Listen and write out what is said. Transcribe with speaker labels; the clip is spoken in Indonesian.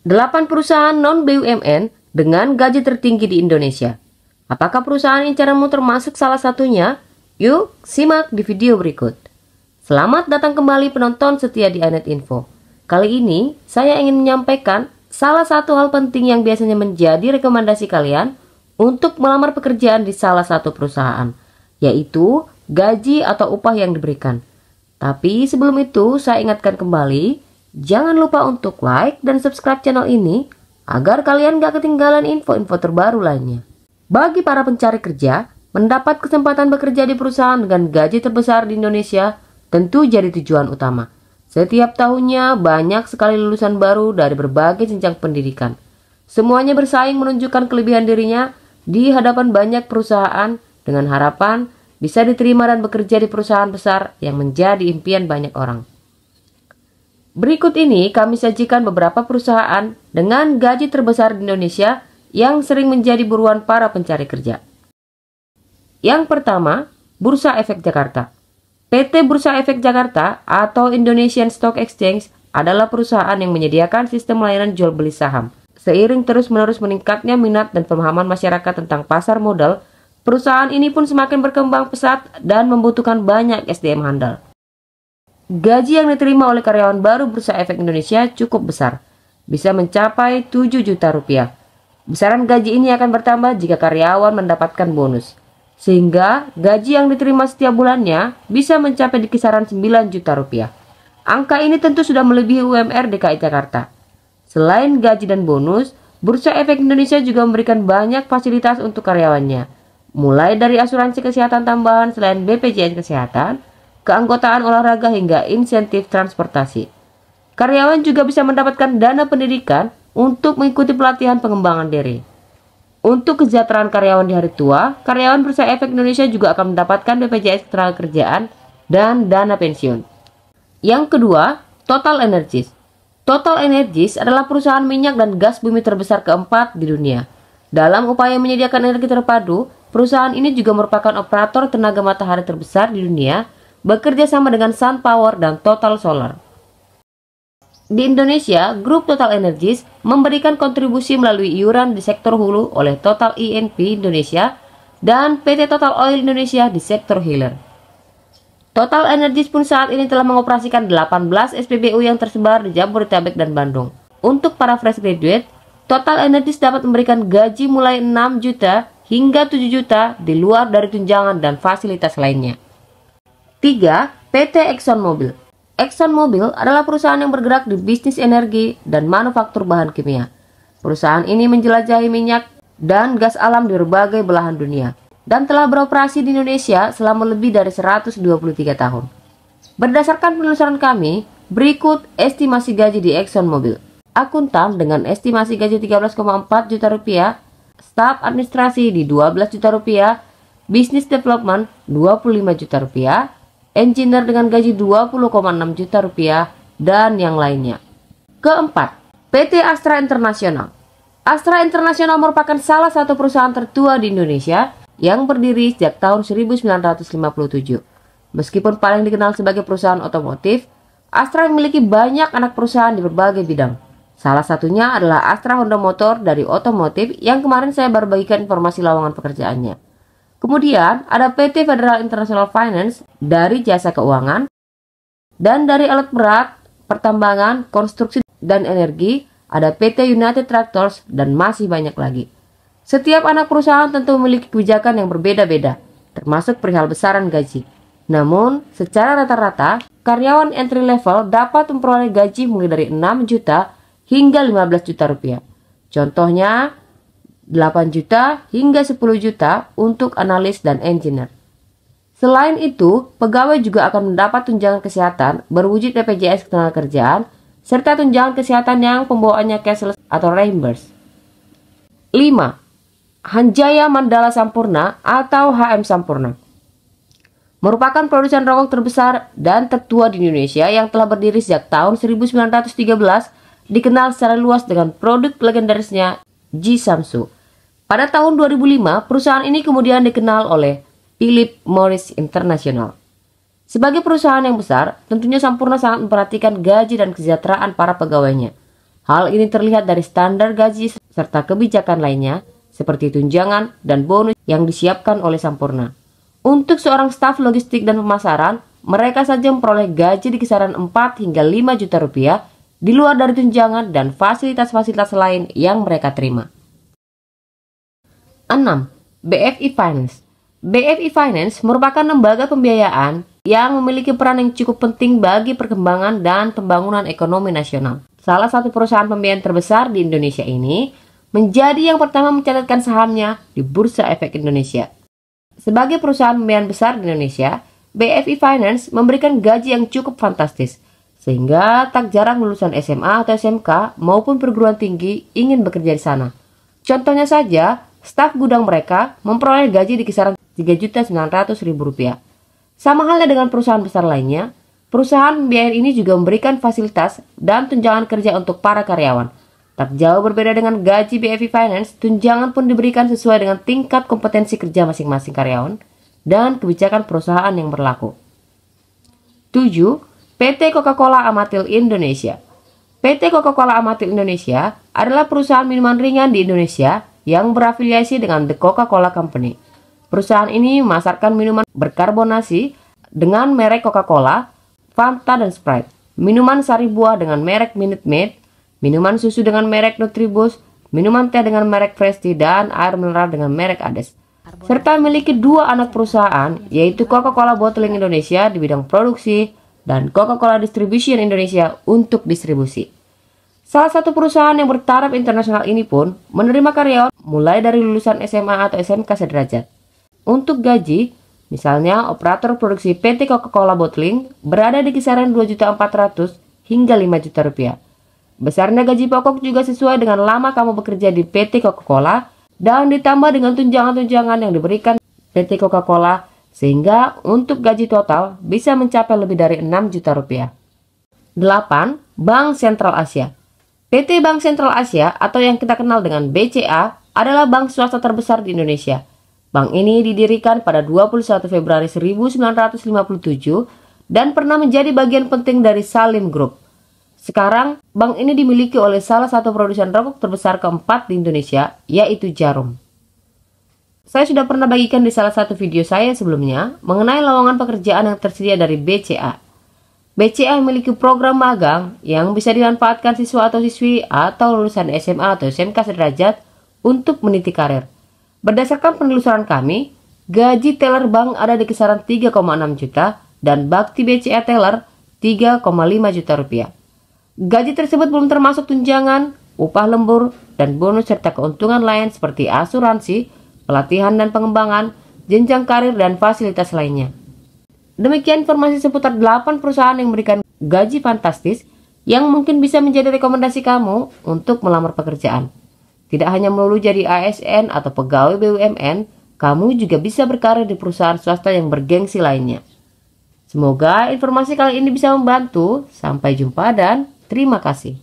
Speaker 1: 8 perusahaan non-BUMN dengan gaji tertinggi di Indonesia. Apakah perusahaan incaranmu termasuk salah satunya? Yuk, simak di video berikut. Selamat datang kembali penonton setia di iNet Info. Kali ini, saya ingin menyampaikan salah satu hal penting yang biasanya menjadi rekomendasi kalian untuk melamar pekerjaan di salah satu perusahaan, yaitu gaji atau upah yang diberikan. Tapi sebelum itu, saya ingatkan kembali, jangan lupa untuk like dan subscribe channel ini agar kalian gak ketinggalan info-info terbaru lainnya. Bagi para pencari kerja, mendapat kesempatan bekerja di perusahaan dengan gaji terbesar di Indonesia tentu jadi tujuan utama. Setiap tahunnya banyak sekali lulusan baru dari berbagai jenjang pendidikan. Semuanya bersaing menunjukkan kelebihan dirinya di hadapan banyak perusahaan dengan harapan bisa diterima dan bekerja di perusahaan besar yang menjadi impian banyak orang. Berikut ini kami sajikan beberapa perusahaan dengan gaji terbesar di Indonesia yang sering menjadi buruan para pencari kerja. Yang pertama, Bursa Efek Jakarta. PT Bursa Efek Jakarta atau Indonesian Stock Exchange adalah perusahaan yang menyediakan sistem layanan jual beli saham. Seiring terus-menerus meningkatnya minat dan pemahaman masyarakat tentang pasar modal, perusahaan ini pun semakin berkembang pesat dan membutuhkan banyak SDM handal. Gaji yang diterima oleh karyawan baru Bursa Efek Indonesia cukup besar, bisa mencapai 7 juta rupiah. Besaran gaji ini akan bertambah jika karyawan mendapatkan bonus, sehingga gaji yang diterima setiap bulannya bisa mencapai di kisaran 9 juta rupiah. Angka ini tentu sudah melebihi UMR DKI Jakarta. Selain gaji dan bonus, Bursa Efek Indonesia juga memberikan banyak fasilitas untuk karyawannya, mulai dari asuransi kesehatan tambahan selain BPJS Kesehatan, keanggotaan olahraga hingga insentif transportasi. Karyawan juga bisa mendapatkan dana pendidikan untuk mengikuti pelatihan pengembangan diri. Untuk kesejahteraan karyawan di hari tua, karyawan Bursa Efek Indonesia juga akan mendapatkan BPJS Ketenagakerjaan dan dana pensiun. Yang kedua, Total Energies. Total Energies adalah perusahaan minyak dan gas bumi terbesar keempat di dunia. Dalam upaya menyediakan energi terpadu, perusahaan ini juga merupakan operator tenaga matahari terbesar di dunia, bekerja sama dengan Sun Power dan Total Solar. Di Indonesia, grup Total Energies memberikan kontribusi melalui iuran di sektor hulu oleh Total E&P Indonesia dan PT Total Oil Indonesia di sektor hilir. Total Energies pun saat ini telah mengoperasikan 18 SPBU yang tersebar di Jabodetabek dan Bandung. Untuk para fresh graduate, Total Energies dapat memberikan gaji mulai 6 juta hingga 7 juta di luar dari tunjangan dan fasilitas lainnya. 3. PT ExxonMobil. ExxonMobil adalah perusahaan yang bergerak di bisnis energi dan manufaktur bahan kimia. Perusahaan ini menjelajahi minyak dan gas alam di berbagai belahan dunia dan telah beroperasi di Indonesia selama lebih dari 123 tahun. Berdasarkan penelusuran kami, berikut estimasi gaji di ExxonMobil. Akuntan dengan estimasi gaji 13,4 juta rupiah, staf administrasi di 12 juta rupiah, business development 25 juta rupiah, engineer dengan gaji 20,6 juta rupiah, dan yang lainnya. Keempat, PT Astra International. Astra International merupakan salah satu perusahaan tertua di Indonesia yang berdiri sejak tahun 1957. Meskipun paling dikenal sebagai perusahaan otomotif, Astra memiliki banyak anak perusahaan di berbagai bidang. Salah satunya adalah Astra Honda Motor dari otomotif yang kemarin saya baru bagikan informasi lowongan pekerjaannya. Kemudian ada PT Federal International Finance dari jasa keuangan, dan dari alat berat, pertambangan, konstruksi, dan energi ada PT United Tractors dan masih banyak lagi. Setiap anak perusahaan tentu memiliki kebijakan yang berbeda-beda, termasuk perihal besaran gaji. Namun, secara rata-rata, karyawan entry level dapat memperoleh gaji mulai dari 6 juta hingga 15 juta rupiah. Contohnya, 8 juta hingga 10 juta untuk analis dan engineer. Selain itu, pegawai juga akan mendapat tunjangan kesehatan berwujud BPJS Ketenagakerjaan serta tunjangan kesehatan yang pembawaannya cashless atau reimburse. 5. Hanjaya Mandala Sampurna atau HM Sampurna merupakan produsen rokok terbesar dan tertua di Indonesia yang telah berdiri sejak tahun 1913, dikenal secara luas dengan produk legendarisnya G Samsu. Pada tahun 2005, perusahaan ini kemudian dikenal oleh Philip Morris International. Sebagai perusahaan yang besar, tentunya Sampurna sangat memperhatikan gaji dan kesejahteraan para pegawainya. Hal ini terlihat dari standar gaji serta kebijakan lainnya seperti tunjangan dan bonus yang disiapkan oleh Sampurna. Untuk seorang staf logistik dan pemasaran, mereka saja memperoleh gaji di kisaran 4 hingga 5 juta rupiah di luar dari tunjangan dan fasilitas-fasilitas lain yang mereka terima. 6. BFI Finance. BFI Finance merupakan lembaga pembiayaan yang memiliki peran yang cukup penting bagi perkembangan dan pembangunan ekonomi nasional. Salah satu perusahaan pembiayaan terbesar di Indonesia ini menjadi yang pertama mencatatkan sahamnya di Bursa Efek Indonesia. Sebagai perusahaan pembiayaan besar di Indonesia, BFI Finance memberikan gaji yang cukup fantastis, sehingga tak jarang lulusan SMA atau SMK maupun perguruan tinggi ingin bekerja di sana. Contohnya saja, staf gudang mereka memperoleh gaji di kisaran Rp3.900.000. Sama halnya dengan perusahaan besar lainnya, perusahaan pembiayaan ini juga memberikan fasilitas dan tunjangan kerja untuk para karyawan. Tak jauh berbeda dengan gaji BFI Finance, tunjangan pun diberikan sesuai dengan tingkat kompetensi kerja masing-masing karyawan dan kebijakan perusahaan yang berlaku. 7. PT Coca-Cola Amatil Indonesia. PT Coca-Cola Amatil Indonesia adalah perusahaan minuman ringan di Indonesia yang berafiliasi dengan The Coca-Cola Company. Perusahaan ini memasarkan minuman berkarbonasi dengan merek Coca-Cola, Fanta, dan Sprite, minuman sari buah dengan merek Minute Maid, minuman susu dengan merek Nutribus, minuman teh dengan merek Fresh Tea, dan air mineral dengan merek Ades. Serta memiliki 2 anak perusahaan, yaitu Coca-Cola Bottling Indonesia di bidang produksi dan Coca-Cola Distribution Indonesia untuk distribusi. Salah satu perusahaan yang bertaraf internasional ini pun menerima karyawan mulai dari lulusan SMA atau SMK sederajat. Untuk gaji, misalnya operator produksi PT Coca-Cola Bottling berada di kisaran Rp2.400.000 hingga Rp5 juta. Besarnya gaji pokok juga sesuai dengan lama kamu bekerja di PT Coca-Cola dan ditambah dengan tunjangan-tunjangan yang diberikan PT Coca-Cola sehingga untuk gaji total bisa mencapai lebih dari Rp6 juta. 8. Bank Sentral Asia. PT Bank Sentral Asia atau yang kita kenal dengan BCA adalah bank swasta terbesar di Indonesia. Bank ini didirikan pada 21 Februari 1957 dan pernah menjadi bagian penting dari Salim Group. Sekarang, bank ini dimiliki oleh salah satu produsen rokok terbesar keempat di Indonesia, yaitu Jarum. Saya sudah pernah bagikan di salah satu video saya sebelumnya mengenai lowongan pekerjaan yang tersedia dari BCA. BCA memiliki program magang yang bisa dimanfaatkan siswa atau siswi atau lulusan SMA atau SMK sederajat untuk meniti karir. Berdasarkan penelusuran kami, gaji teller bank ada di kisaran 3,6 juta dan bakti BCA teller 3,5 juta rupiah. Gaji tersebut belum termasuk tunjangan, upah lembur, dan bonus serta keuntungan lain seperti asuransi, pelatihan dan pengembangan, jenjang karir, dan fasilitas lainnya. Demikian informasi seputar 8 perusahaan yang memberikan gaji fantastis yang mungkin bisa menjadi rekomendasi kamu untuk melamar pekerjaan. Tidak hanya melulu jadi ASN atau pegawai BUMN, kamu juga bisa berkarir di perusahaan swasta yang bergengsi lainnya. Semoga informasi kali ini bisa membantu. Sampai jumpa dan terima kasih.